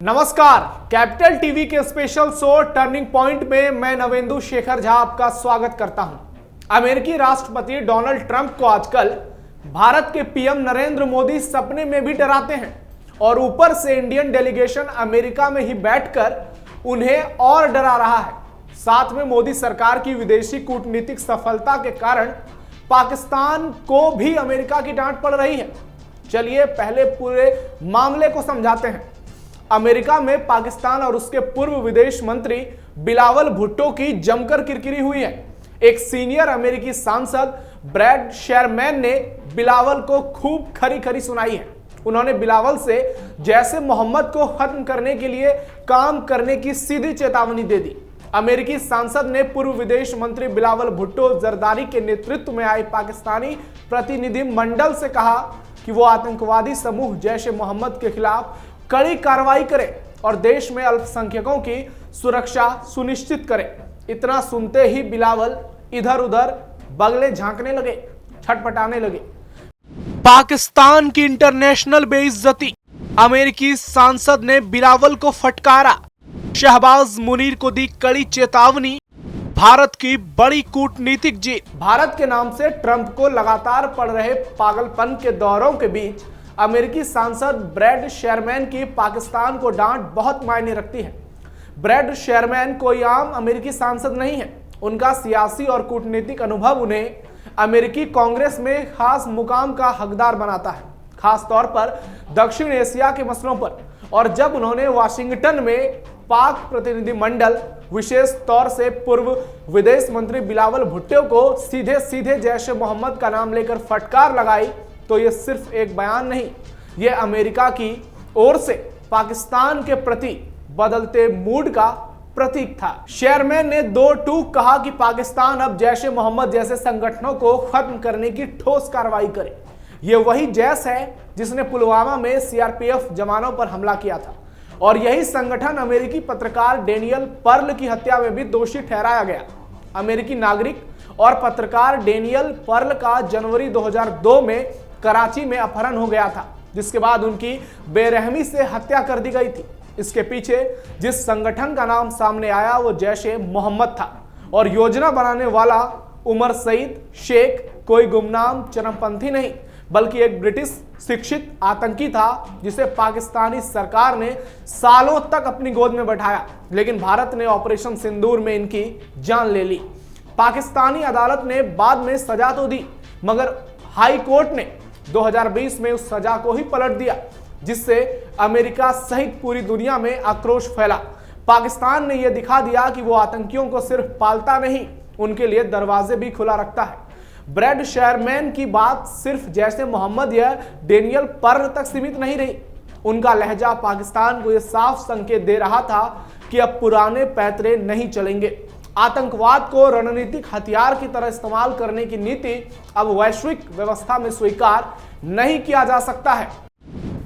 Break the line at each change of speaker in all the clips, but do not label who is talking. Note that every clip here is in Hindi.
नमस्कार, कैपिटल टीवी के स्पेशल शो टर्निंग पॉइंट में मैं नवेंदु शेखर झा आपका स्वागत करता हूं। अमेरिकी राष्ट्रपति डोनाल्ड ट्रंप को आजकल भारत के पीएम नरेंद्र मोदी सपने में भी डराते हैं और ऊपर से इंडियन डेलीगेशन अमेरिका में ही बैठकर उन्हें और डरा रहा है। साथ में मोदी सरकार की विदेशी कूटनीतिक सफलता के कारण पाकिस्तान को भी अमेरिका की डांट पड़ रही है। चलिए पहले पूरे मामले को समझाते हैं। अमेरिका में पाकिस्तान और उसके पूर्व विदेश मंत्री बिलावल भुट्टो की जमकर किरकिरी हुई है। एक सीनियर अमेरिकी सांसद ब्रैड शेरमैन ने बिलावल को खूब खरी खरी सुनाई है। उन्होंने बिलावल से जैसे मोहम्मद को खत्म करने के लिए काम करने की सीधी चेतावनी दे दी। अमेरिकी सांसद ने पूर्व विदेश मंत्री बिलावल भुट्टो जरदारी के नेतृत्व में आए पाकिस्तानी प्रतिनिधि मंडल से कहा कि वो आतंकवादी समूह जैश ए मोहम्मद के खिलाफ कड़ी कार्रवाई करे और देश में अल्पसंख्यकों की सुरक्षा सुनिश्चित करे। इतना सुनते ही बिलावल इधर उधर बगले झांकने लगे, छटपटाने लगे। पाकिस्तान की इंटरनेशनल बेइज्जती, अमेरिकी सांसद ने बिलावल को फटकारा। शहबाज मुनीर को दी कड़ी चेतावनी। भारत की बड़ी कूटनीतिक जीत। भारत के नाम से ट्रंप को लगातार पड़ रहे पागलपन के दौरों के बीच अमेरिकी सांसद ब्रैड शेरमैन की पाकिस्तान को डांट बहुत मायने रखती है। ब्रैड शेरमैन कोई आम अमेरिकी सांसद नहीं है। उनका सियासी और कूटनीतिक अनुभव उन्हें अमेरिकी कांग्रेस में खास मुकाम का हकदार बनाता है, खास तौर पर दक्षिण एशिया के मसलों पर। और जब उन्होंने वाशिंगटन में पाक प्रतिनिधि मंडल, विशेष तौर से पूर्व विदेश मंत्री बिलावल भुट्टो को सीधे सीधे जैश ए मोहम्मद का नाम लेकर फटकार लगाई, तो ये सिर्फ एक बयान नहीं, ये अमेरिका की ओर से पाकिस्तान के प्रति बदलते मूड का प्रतीक था। शेरमैन ने दो टूक कहा कि पाकिस्तान अब जैश ए मोहम्मद जैसे संगठनों को खत्म करने की ठोस कार्रवाई करे। ये वही जैश है जिसने पुलवामा में सीआरपीएफ जवानों पर हमला किया था और यही संगठन अमेरिकी पत्रकार डेनियल पर्ल की हत्या में भी दोषी ठहराया गया। अमेरिकी नागरिक और पत्रकार डेनियल पर्ल का जनवरी 2002 में कराची में अपहरण हो गया था, जिसके बाद उनकी बेरहमी से हत्या कर दी गई थी। इसके पीछे जिस संगठन का नाम सामने आया वो जैश ए मोहम्मद था और योजना बनाने वाला उमर सईद शेख कोई गुमनाम चरमपंथी नहीं, बल्कि एक ब्रिटिश शिक्षित आतंकी था जिसे पाकिस्तानी सरकार ने सालों तक अपनी गोद में बैठाया, लेकिन भारत ने ऑपरेशन सिंदूर में इनकी जान ले ली। पाकिस्तानी अदालत ने बाद में सजा तो दी, मगर हाई कोर्ट ने 2020 में उस सजा को ही पलट दिया, जिससे अमेरिका सहित पूरी दुनिया में आक्रोश फैला। पाकिस्तान ने यह दिखा दिया कि वो आतंकियों को सिर्फ पालता नहीं, उनके लिए दरवाजे भी खुला रखता है। ब्रैड शेरमैन की बात सिर्फ जैसे मोहम्मद या डेनियल पर्ल तक सीमित नहीं रही। उनका लहजा पाकिस्तान को यह साफ संकेत दे रहा था कि अब पुराने पैतरे नहीं चलेंगे। आतंकवाद को रणनीतिक हथियार की तरह इस्तेमाल करने की नीति अब वैश्विक व्यवस्था में स्वीकार नहीं किया जा सकता है।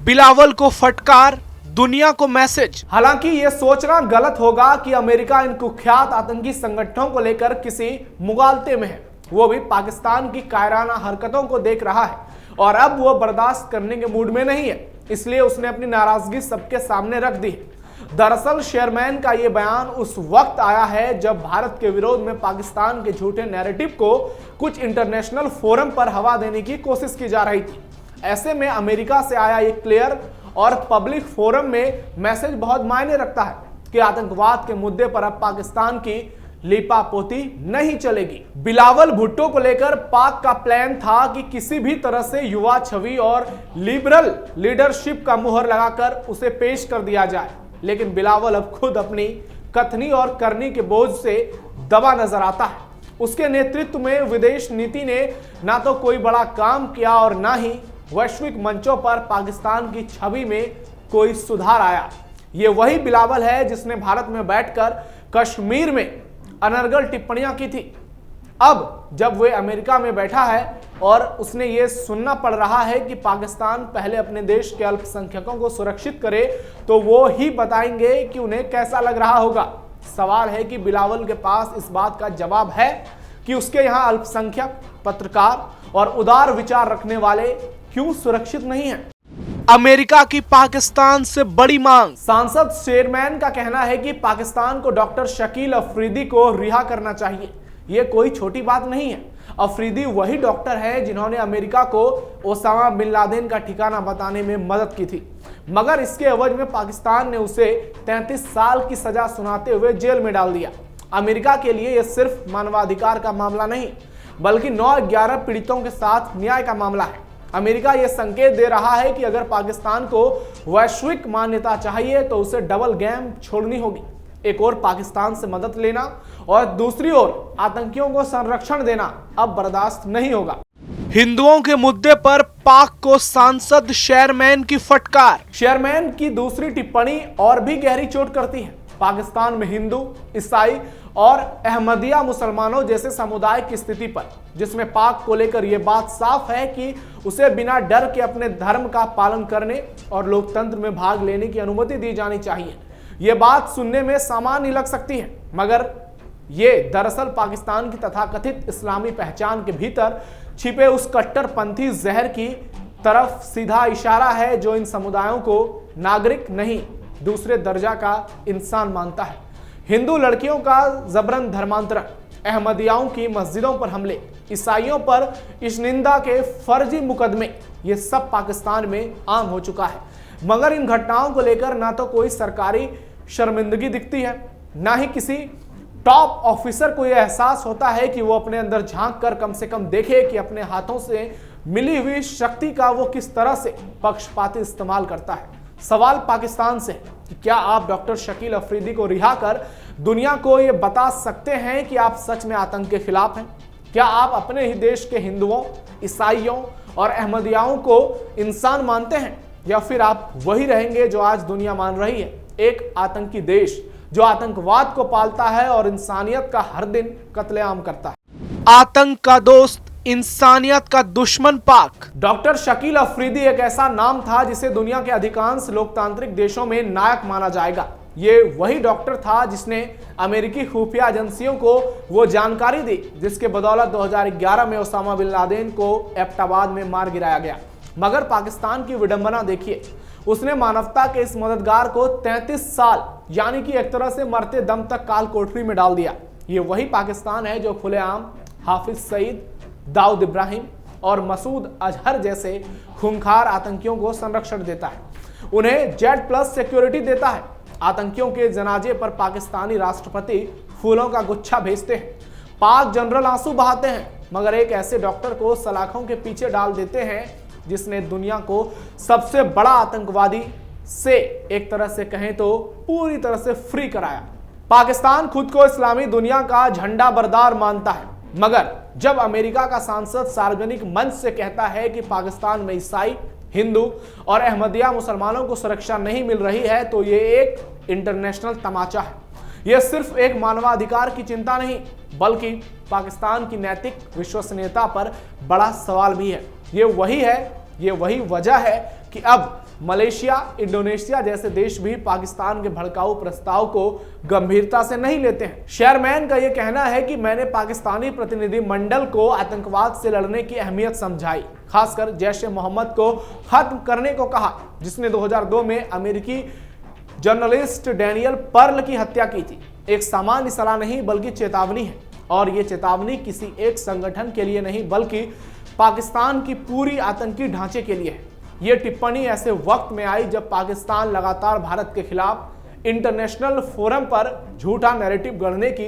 बिलावल को फटकार, दुनिया को मैसेज। हालांकि यह सोचना गलत होगा कि अमेरिका इन कुख्यात आतंकी संगठनों को लेकर किसी मुगालते में है। वो भी पाकिस्तान की कायराना हरकतों को देख रहा है और अब वो बर्दाश्त करने के मूड में नहीं है, इसलिए उसने अपनी नाराजगी सबके सामने रख दी है। दरअसल शेरमैन का ये बयान उस वक्त आया है जब भारत के विरोध में पाकिस्तान के झूठे नैरेटिव को कुछ इंटरनेशनल फोरम पर हवा देने की कोशिश की जा रही थी। ऐसे में अमेरिका से आया एक क्लियर और पब्लिक फोरम में मैसेज बहुत मायने रखता है कि आतंकवाद के मुद्दे पर अब पाकिस्तान की लीपापोती नहीं चलेगी। बिलावल भुट्टो को लेकर पाक का प्लान था कि किसी भी तरह से युवा छवि और लिबरल लीडरशिप का मुहर लगाकर उसे पेश कर दिया जाए, लेकिन बिलावल अब खुद अपनी कथनी और करनी के बोझ से दबा नजर आता है। उसके नेतृत्व में विदेश नीति ने ना तो कोई बड़ा काम किया और ना ही वैश्विक मंचों पर पाकिस्तान की छवि में कोई सुधार आया। ये वही बिलावल है जिसने भारत में बैठकर कश्मीर में अनर्गल टिप्पणियां की थी। अब जब वे अमेरिका में बैठा है और उसने ये सुनना पड़ रहा है कि पाकिस्तान पहले अपने देश के अल्पसंख्यकों को सुरक्षित करे, तो वो ही बताएंगे कि उन्हें कैसा लग रहा होगा। सवाल है कि बिलावल के पास इस बात का जवाब है कि उसके यहाँ अल्पसंख्यक, पत्रकार और उदार विचार रखने वाले क्यों सुरक्षित नहीं हैं। अमेरिका की पाकिस्तान से बड़ी मांग। सांसद शेरमैन का कहना है कि पाकिस्तान को डॉक्टर शकील अफरीदी को रिहा करना चाहिए। ये कोई छोटी बात नहीं है। अफरीदी वही डॉक्टर है जिन्होंने अमेरिका को ओसामा बिन लादेन का ठिकाना बताने में मदद की थी, मगर इसके एवज में पाकिस्तान ने उसे 33 साल की सजा सुनाते हुए जेल में डाल दिया। अमेरिका के लिए यह सिर्फ मानवाधिकार का मामला नहीं, बल्कि 9/11 पीड़ितों के साथ न्याय का मामला है। अमेरिका यह संकेत दे रहा है कि अगर पाकिस्तान को वैश्विक मान्यता चाहिए तो उसे डबल गेम छोड़नी होगी। एक ओर पाकिस्तान से मदद लेना और दूसरी ओर आतंकियों को संरक्षण देना अब बर्दाश्त नहीं होगा। हिंदुओं के मुद्दे पर पाक को सांसद शेरमैन की फटकार। शेरमैन की दूसरी टिप्पणी और भी गहरी चोट करती है। पाकिस्तान में हिंदू, ईसाई और अहमदिया मुसलमानों जैसे समुदाय की स्थिति पर, जिसमें पाक को लेकर यह बात साफ है कि उसे बिना डर के अपने धर्म का पालन करने और लोकतंत्र में भाग लेने की अनुमति दी जानी चाहिए। यह बात सुनने में सामान्य लग सकती है, मगर यह दरअसल पाकिस्तान की तथाकथित इस्लामी पहचान के भीतर छिपे उस कट्टरपंथी जहर की तरफ सीधा इशारा है जो इन समुदायों को नागरिक नहीं, दूसरे दर्जा का इंसान मानता है। हिंदू लड़कियों का जबरन धर्मांतरण, अहमदियाओं की मस्जिदों पर हमले, ईसाइयों पर इश्निंदा के फर्जी मुकदमे, ये सब पाकिस्तान में आम हो चुका है। मगर इन घटनाओं को लेकर ना तो कोई सरकारी शर्मिंदगी दिखती है, ना ही किसी टॉप ऑफिसर को यह एहसास होता है कि वो अपने अंदर झांक कर कम से कम देखे कि अपने हाथों से मिली हुई शक्ति का वो किस तरह से पक्षपाती इस्तेमाल करता है। सवाल पाकिस्तान से कि क्या आप डॉक्टर शकील अफरीदी को रिहा कर दुनिया को यह बता सकते हैं कि आप सच में आतंक के खिलाफ हैं? क्या आप अपने ही देश के हिंदुओं, ईसाइयों और अहमदियाओं को इंसान मानते हैं, या फिर आप वही रहेंगे जो आज दुनिया मान रही है, एक आतंकी देश जो आतंकवाद को पालता है और इंसानियत का हर दिन कत्लेआम करता है। आतंक का दोस्त, इंसानियत का दुश्मन पाक। डॉक्टर शकील अफरीदी एक ऐसा नाम था जिसे दुनिया के अधिकांश लोकतांत्रिक देशों में नायक माना जाएगा। ये वही डॉक्टर था जिसने अमेरिकी खुफिया एजेंसियों को वो जानकारी दी जिसके बदौलत 2011 में ओसामा बिन लादेन को एबटाबाद में मार गिराया गया। मगर पाकिस्तान की विडंबना देखिए, उसने मानवता के इस मददगार को 33 साल यानी कि एक तरह से मरते दम तक काल कोठरी में डाल दिया। ये वही पाकिस्तान है जो खुलेआम हाफिज सईद, दाऊद इब्राहिम और मसूद अजहर जैसे खूंखार आतंकियों को संरक्षण देता है, उन्हें Z+ सिक्योरिटी देता है। आतंकियों के जनाजे पर पाकिस्तानी राष्ट्रपति फूलों का गुच्छा भेजते हैं, पाक जनरल आंसू बहाते हैं, मगर एक ऐसे डॉक्टर को सलाखों के पीछे डाल देते हैं जिसने दुनिया को सबसे बड़ा आतंकवादी से एक तरह से कहें तो पूरी तरह से फ्री कराया। पाकिस्तान खुद को इस्लामी दुनिया का झंडा बरदार मानता है, मगर जब अमेरिका का सांसद सार्वजनिक मंच से कहता है कि पाकिस्तान में ईसाई, हिंदू और अहमदिया मुसलमानों को सुरक्षा नहीं मिल रही है, तो ये एक इंटरनेशनल तमाचा है। यह सिर्फ एक मानवाधिकार की चिंता नहीं, बल्कि पाकिस्तान की नैतिक विश्वसनीयता पर बड़ा सवाल भी है। ये वही वजह है कि अब मलेशिया, इंडोनेशिया जैसे देश भी पाकिस्तान के भड़काऊ प्रस्ताव को गंभीरता से नहीं लेते हैं। शेरमैन का यह कहना है कि मैंने पाकिस्तानी प्रतिनिधिमंडल को आतंकवाद से लड़ने की अहमियत समझाई, खासकर जैश-ए-मोहम्मद को खत्म करने को कहा, जिसने 2002 में अमेरिकी जर्नलिस्ट डैनियल पर्ल की हत्या की थी। एक सामान्य सलाह नहीं बल्कि चेतावनी है, और ये चेतावनी किसी एक संगठन के लिए नहीं बल्कि पाकिस्तान की पूरी आतंकी ढांचे के लिए है। ये टिप्पणी ऐसे वक्त में आई जब पाकिस्तान लगातार भारत के खिलाफ इंटरनेशनल फोरम पर झूठा नैरेटिव गढ़ने की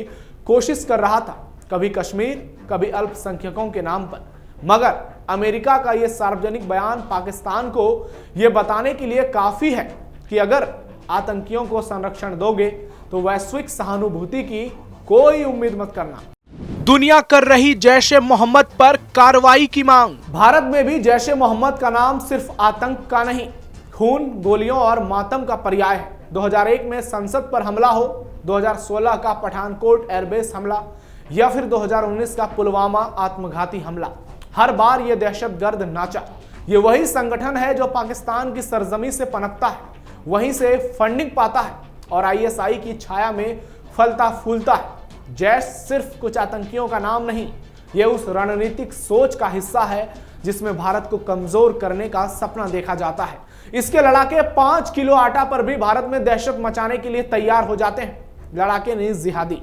कोशिश कर रहा था, कभी कश्मीर, कभी अल्पसंख्यकों के नाम पर। मगर अमेरिका का ये सार्वजनिक बयान पाकिस्तान को ये बताने के लिए काफी है कि अगर आतंकियों को संरक्षण दोगे तो वैश्विक सहानुभूति की कोई उम्मीद मत करना। दुनिया कर रही जैश-ए-मोहम्मद पर कार्रवाई की मांग। भारत में भी जैश-ए-मोहम्मद का नाम सिर्फ आतंक का नहीं, खून, गोलियों और मातम का पर्याय है। 2001 में संसद पर हमला हो, 2016 का पठानकोट एयरबेस हमला या फिर 2019 का पुलवामा आत्मघाती हमला, हर बार यह दहशतगर्द नाचा। ये वही संगठन है जो पाकिस्तान की सरजमी से पनपता है, वहीं से फंडिंग पाता है और ISI की छाया में फलता फूलता है। जैश सिर्फ कुछ आतंकियों का नाम नहीं, यह उस रणनीतिक सोच का हिस्सा है जिसमें भारत को कमजोर करने का सपना देखा जाता है। इसके लड़ाके 5 किलो आटा पर भी भारत में दहशत मचाने के लिए तैयार हो जाते हैं। लड़ाके नहीं, जिहादी।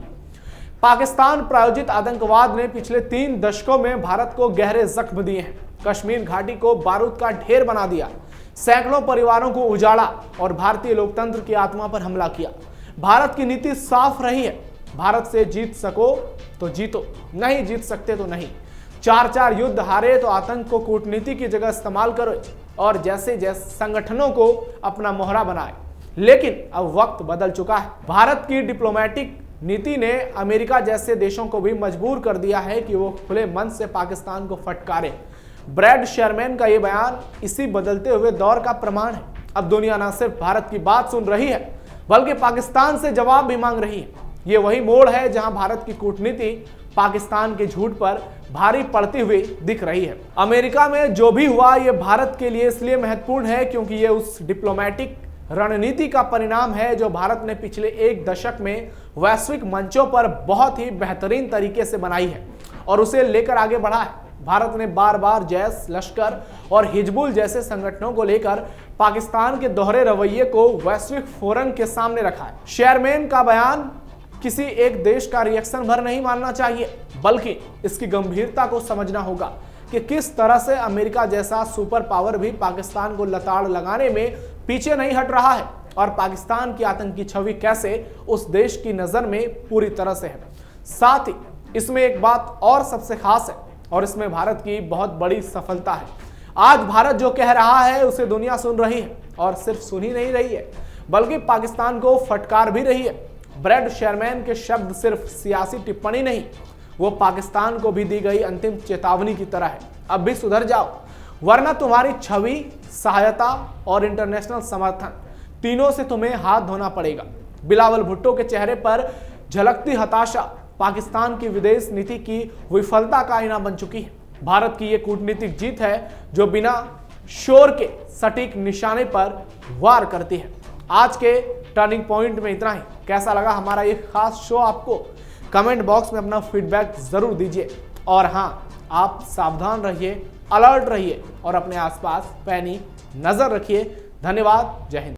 पाकिस्तान प्रायोजित आतंकवाद ने पिछले 3 दशकों में भारत को गहरे जख्म दिए हैं। कश्मीर घाटी को बारूद का ढेर बना दिया, सैकड़ों परिवारों को उजाड़ा और भारतीय लोकतंत्र की आत्मा पर हमला किया। भारत की नीति साफ रही है, भारत से जीत सको तो जीतो, नहीं जीत सकते तो नहीं। 4 युद्ध हारे तो आतंक को कूटनीति की जगह इस्तेमाल करो और जैसे जैसे संगठनों को अपना मोहरा बनाए। लेकिन अब वक्त बदल चुका है। भारत की डिप्लोमेटिक नीति ने अमेरिका जैसे देशों को भी मजबूर कर दिया है कि वो खुले मन से पाकिस्तान को फटकारे। ब्रैड शेरमैन का ये बयान इसी बदलते हुए दौर का प्रमाण है। अब दुनिया न सिर्फ भारत की बात सुन रही है बल्कि पाकिस्तान से जवाब भी मांग रही है। ये वही मोड़ है जहां भारत की कूटनीति पाकिस्तान के झूठ पर भारी पड़ती हुई दिख रही है। अमेरिका में जो भी हुआ ये भारत के लिए इसलिए महत्वपूर्ण है क्योंकि ये उस डिप्लोमेटिक रणनीति का परिणाम है जो भारत ने पिछले 1 दशक में वैश्विक मंचों पर बहुत ही बेहतरीन तरीके से बनाई है और उसे लेकर आगे बढ़ा है। भारत ने बार बार जैश, लश्कर और हिजबुल जैसे संगठनों को लेकर पाकिस्तान के दोहरे रवैये को वैश्विक फोरम के सामने रखा है। शेरमैन का बयान किसी एक देश का रिएक्शन भर नहीं मानना चाहिए बल्कि इसकी गंभीरता को समझना होगा कि किस तरह से अमेरिका जैसा सुपर पावर भी पाकिस्तान को लताड़ लगाने में पीछे नहीं हट रहा है और पाकिस्तान की आतंकी छवि कैसे उस देश की नजर में पूरी तरह से है। साथ ही इसमें एक बात और सबसे खास है और इसमें भारत की बहुत बड़ी सफलता है। आज भारत जो कह रहा है उसे दुनिया सुन रही है और सिर्फ सुन ही नहीं रही है बल्कि पाकिस्तान को फटकार भी रही है। ब्रैड शेरमैन के शब्द सिर्फ सियासी टिप्पणी नहीं, वो पाकिस्तान को भी दी गई अंतिम चेतावनी की तरह है। अब भी सुधर जाओ वरना तुम्हारी छवि, सहायता और इंटरनेशनल समर्थन तीनों से तुम्हें हाथ धोना पड़ेगा। बिलावल भुट्टो के चेहरे पर झलकती हताशा पाकिस्तान की विदेश नीति की विफलता का आईना बन चुकी है। भारत की यह कूटनीतिक जीत है जो बिना शोर के सटीक निशाने पर वार करती है। आज के टर्निंग पॉइंट में इतना ही। कैसा लगा हमारा ये खास शो आपको? कमेंट बॉक्स में अपना फीडबैक जरूर दीजिए और हाँ, आप सावधान रहिए, अलर्ट रहिए और अपने आसपास पैनी नजर रखिए। धन्यवाद। जय हिंद।